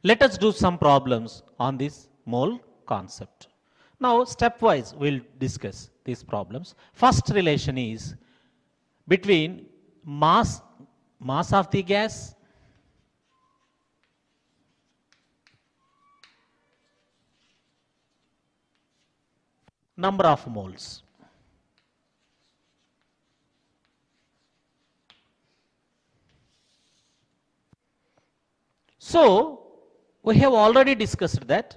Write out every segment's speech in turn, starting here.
Let us do some problems on this mole concept. Now, stepwise, we'll discuss these problems. First relation is between mass of the gas, number of moles. So, we have already discussed that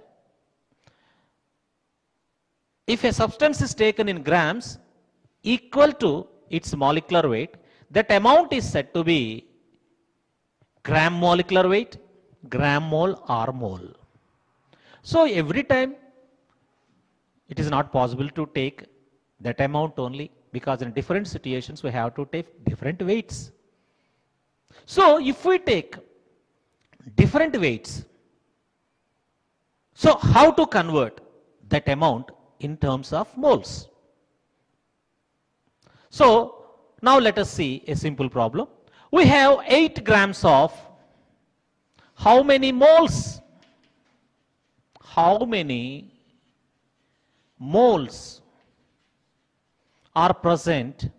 if a substance is taken in grams equal to its molecular weight, that amount is said to be gram molecular weight, gram mole or mole. So, every time it is not possible to take that amount only, because in different situations we have to take different weights. So, if we take different weights, so how to convert that amount in terms of moles? So, now let us see a simple problem. We have 8 grams of how many moles? How many moles are present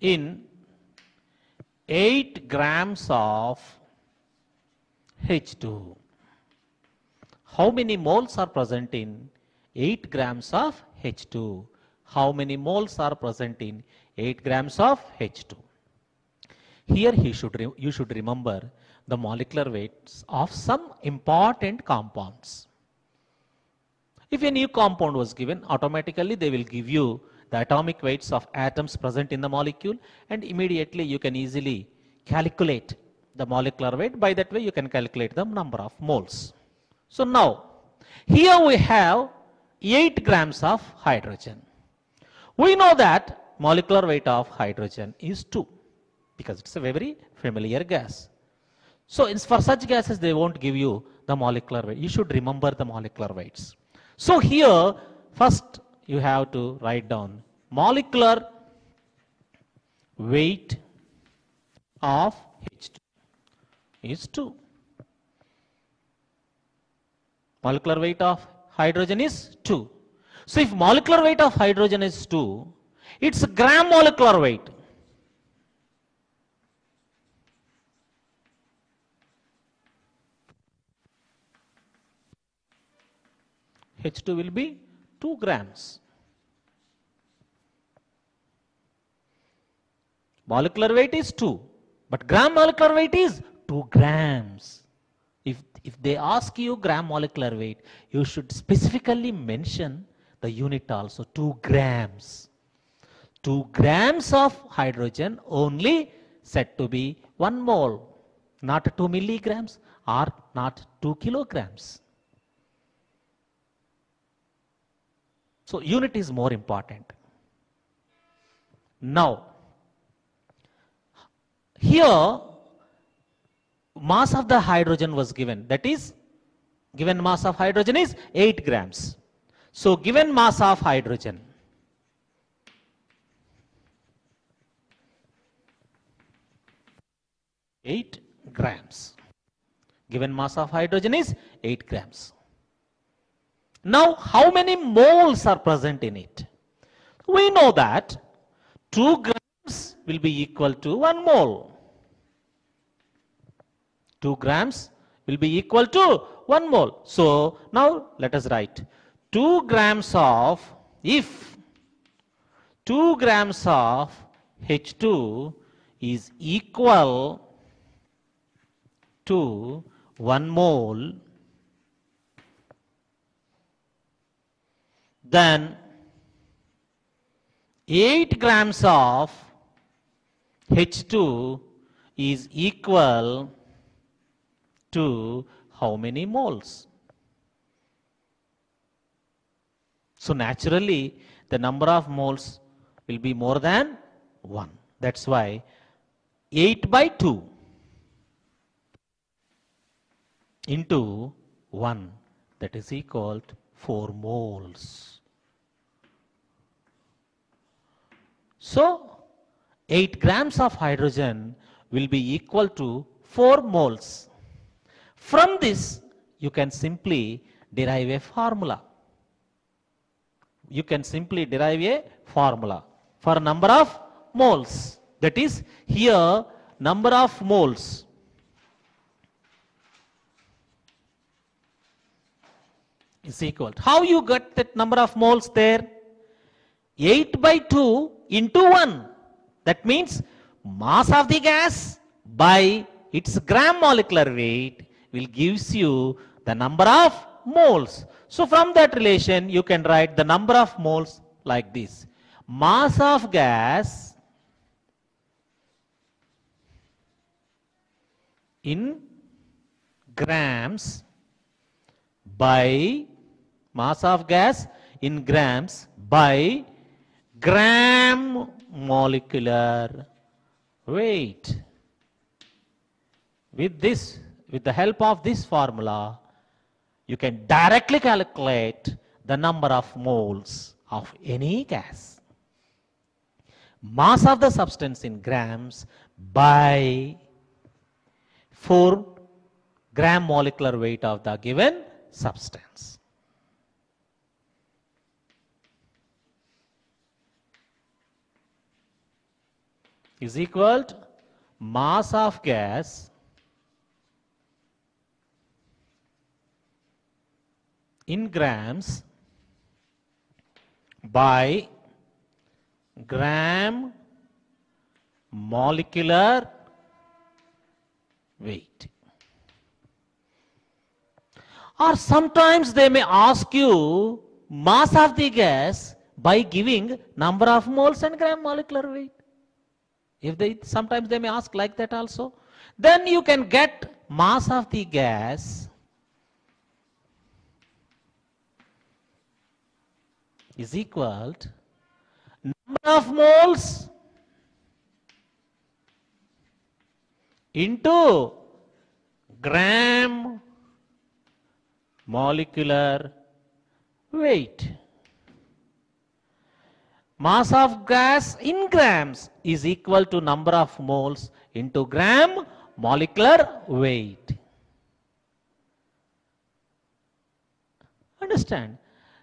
in 8 grams of H2. How many moles are present in 8 grams of H2? How many moles are present in 8 grams of H2? Here you should remember the molecular weights of some important compounds. If a new compound was given, automatically they will give you the atomic weights of atoms present in the molecule, and immediately you can easily calculate the molecular weight. By that way you can calculate the number of moles. So now, here we have 8 grams of hydrogen. We know that molecular weight of hydrogen is 2, because it's a very familiar gas. So for such gases they won't give you the molecular weight. You should remember the molecular weights. So here first you have to write down molecular weight of H2 is 2. Molecular weight of hydrogen is 2. So if molecular weight of hydrogen is 2, its gram molecular weight H2 will be 2 grams. Molecular weight is 2, but gram molecular weight is 2 grams. If they ask you gram molecular weight, you should specifically mention the unit also, 2 grams. 2 grams of hydrogen only said to be 1 mole, not 2 milligrams or not 2 kilograms. So unit is more important. Now, here mass of the hydrogen was given, that is, given mass of hydrogen is 8 grams. So given mass of hydrogen, eight grams. Given mass of hydrogen is 8 grams. Now, how many moles are present in it? We know that 2 grams will be equal to 1 mole. 2 grams will be equal to 1 mole. So, now let us write 2 grams of, if 2 grams of H2 is equal to 1 mole, then 8 grams of H2 is equal to how many moles? So naturally the number of moles will be more than 1. That's why 8 by 2 into 1, that is equal to 4 moles. So 8 grams of hydrogen will be equal to 4 moles. From this, you can simply derive a formula. You can simply derive a formula for number of moles. That is, here number of moles is equal to, how you get that number of moles there? 8 by 2 into 1. That means mass of the gas by its gram molecular weight will gives you the number of moles. So from that relation you can write the number of moles like this. Mass of gas in grams by mass of gas in grams by gram molecular weight. With the help of this formula, you can directly calculate the number of moles of any gas. Mass of the substance in grams by 4 gram molecular weight of the given substance. Is equal to mass of gas in grams by gram molecular weight. Or sometimes they may ask you mass of the gas by giving number of moles and gram molecular weight. Sometimes they may ask like that also. Then you can get mass of the gas is equal to number of moles into gram molecular weight. Mass of gas in grams is equal to number of moles into gram molecular weight. Understand?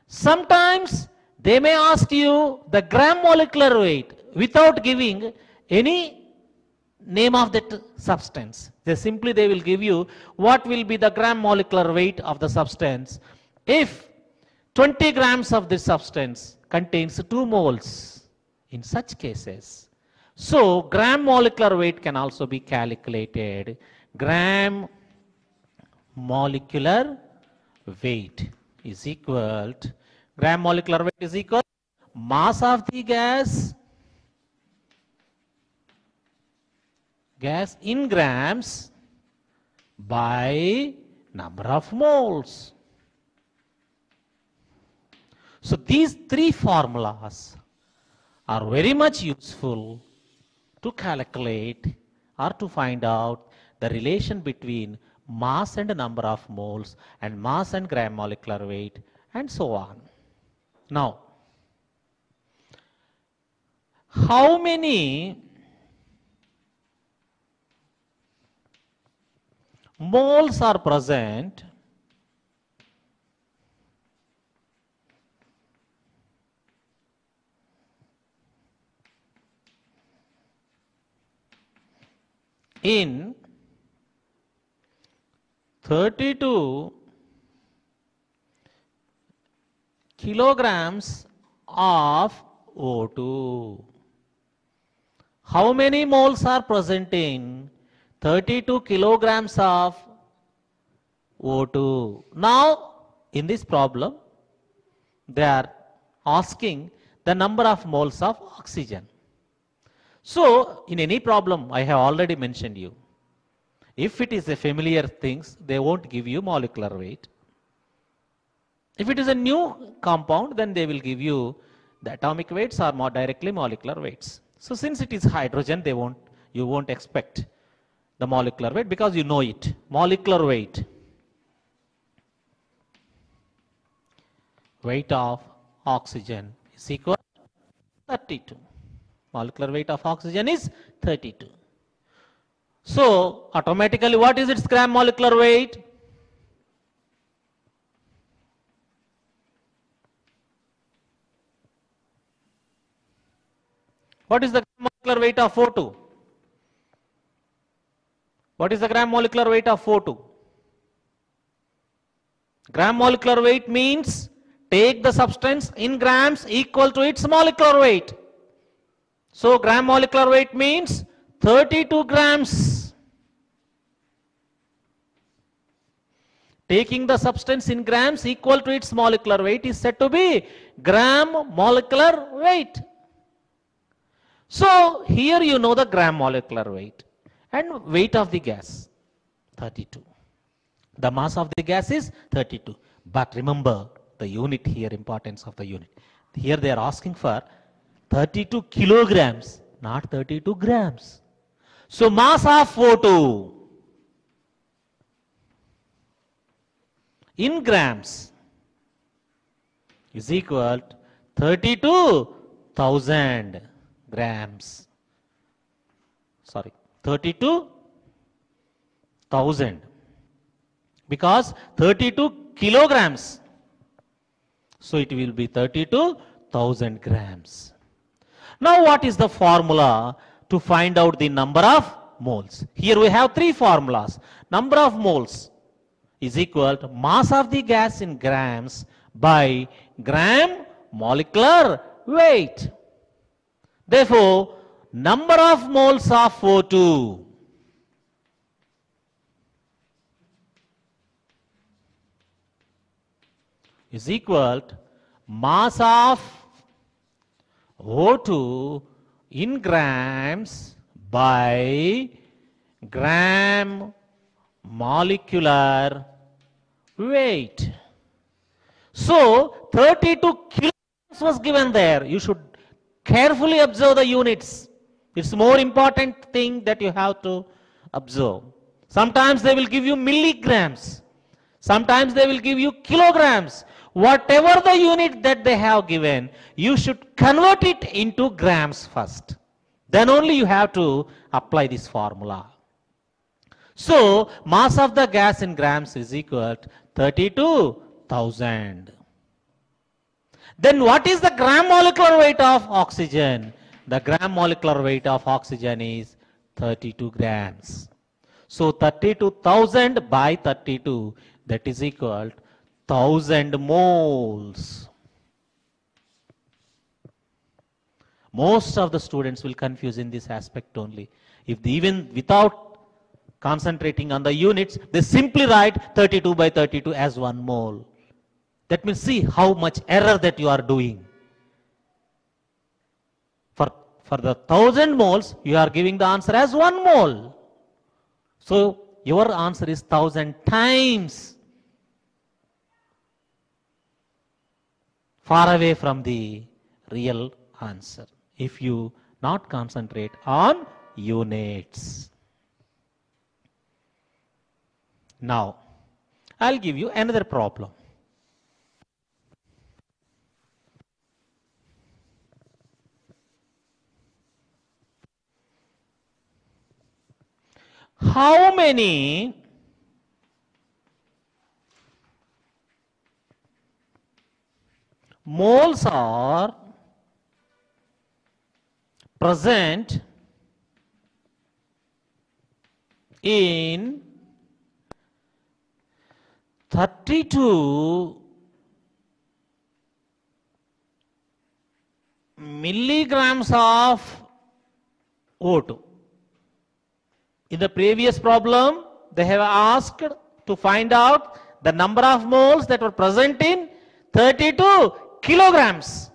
Sometimes they may ask you the gram molecular weight without giving any name of that substance. They will give you what will be the gram molecular weight of the substance if 20 grams of this substance contains 2 moles in such cases. So gram molecular weight can also be calculated. Gram molecular weight is equal to, gram molecular weight is equal to mass of the gas in grams by number of moles. So these 3 formulas are very much useful to calculate or to find out the relation between mass and number of moles and mass and gram molecular weight and so on. Now, how many moles are present in 32 kilograms of O2? How many moles are present in 32 kilograms of O2? Now, in this problem, they are asking the number of moles of oxygen. So, in any problem, I have already mentioned you. If it is a familiar things, they won't give you molecular weight. If it is a new compound, then they will give you the atomic weights or more directly molecular weights. So, since it is hydrogen, you won't expect the molecular weight because you know it. Molecular weight of oxygen is equal to 32. Molecular weight of oxygen is 32. So automatically what is its gram molecular weight? What is the molecular weight of O2? What is the gram molecular weight of O2? Gram molecular weight means take the substance in grams equal to its molecular weight. So gram molecular weight means 32 grams. Taking the substance in grams equal to its molecular weight is said to be gram molecular weight. So here you know the gram molecular weight and weight of the gas 32. The mass of the gas is 32. But remember the unit here, importance of the unit. Here they are asking for 32 kilograms, not 32 grams. So mass of O2 in grams is equal to 32,000 grams. Sorry, 32,000. Because 32 kilograms. So it will be 32,000 grams. Now what is the formula to find out the number of moles? Here we have three formulas. Number of moles is equal to mass of the gas in grams by gram molecular weight. Therefore, number of moles of O2 is equal to mass of O2 in grams by gram molecular weight. So 32 kilograms was given there. You should carefully observe the units. It's more important thing that you have to observe. Sometimes they will give you milligrams. Sometimes they will give you kilograms. Whatever the unit that they have given, you should convert it into grams first. Then only you have to apply this formula. So, mass of the gas in grams is equal to 32,000. Then what is the gram molecular weight of oxygen? The gram molecular weight of oxygen is 32 grams. So 32,000 by 32, that is equal to 1000 moles. Most of the students will confuse in this aspect only. If they, even without concentrating on the units, they simply write 32 by 32 as 1 mole. That means see how much error that you are doing. For the 1000 moles, you are giving the answer as 1 mole. So your answer is 1000 times far away from the real answer if you not concentrate on units. Now, I'll give you another problem. How many moles are present in 32 milligrams of O2? In the previous problem, they have asked to find out the number of moles that were present in 32 kilograms.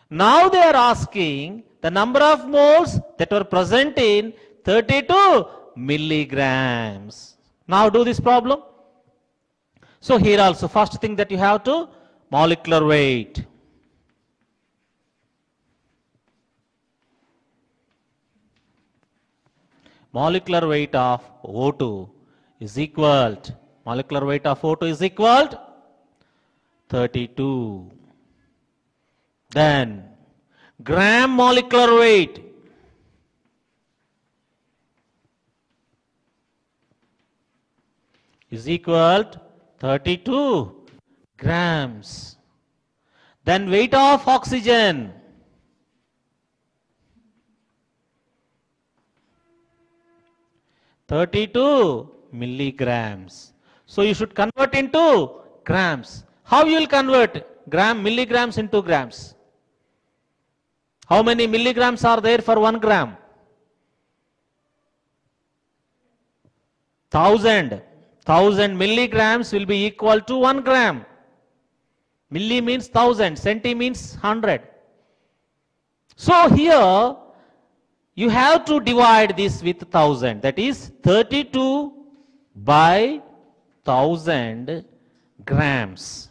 Now they are asking the number of moles that were present in 32 milligrams. Now do this problem. So here also, first thing that you have to, molecular weight. Molecular weight of O2 is equal to, molecular weight of O2 is equal to 32. Then gram molecular weight is equal to 32 grams. Then weight of oxygen, 32 milligrams. So you should convert into grams. How you will convert milligrams into grams? How many milligrams are there for 1 gram? 1000. 1000 milligrams will be equal to 1 gram. Milli means 1000, centi means 100. So here you have to divide this with 1000. That is 32 by 1000 grams.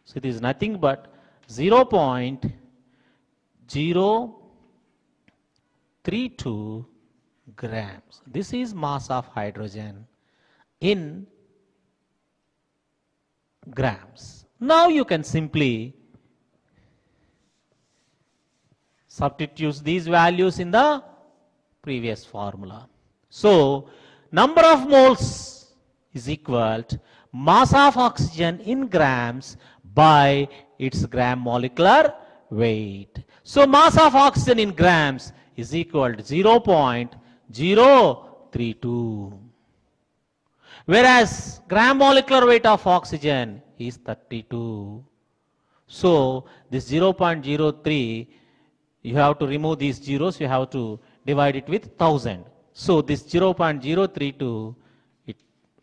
So it is nothing but 0.032 grams. This is mass of hydrogen in grams. Now you can simply substitute these values in the previous formula. So number of moles is equal to mass of oxygen in grams by its gram molecular weight. So mass of oxygen in grams is equal to 0.032. Whereas gram molecular weight of oxygen is 32. So this 0.03, you have to remove these zeros, you have to divide it with 1000. So this 0.032, it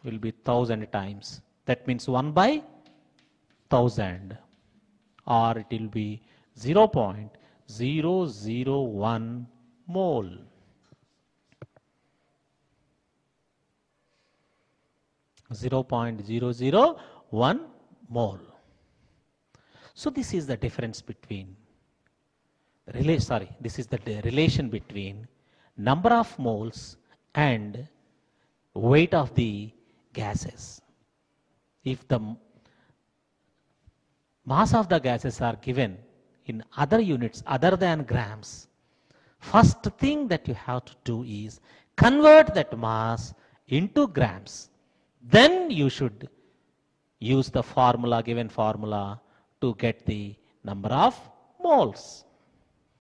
will be 1000 times. That means 1 by 1000, or it will be 0.001 mole. .001 mole. So this is the difference between this is the relation between number of moles and weight of the gases. If the mass of the gases are given in other units other than grams, first thing that you have to do is convert that mass into grams. Then you should use the formula, given formula, to get the number of moles.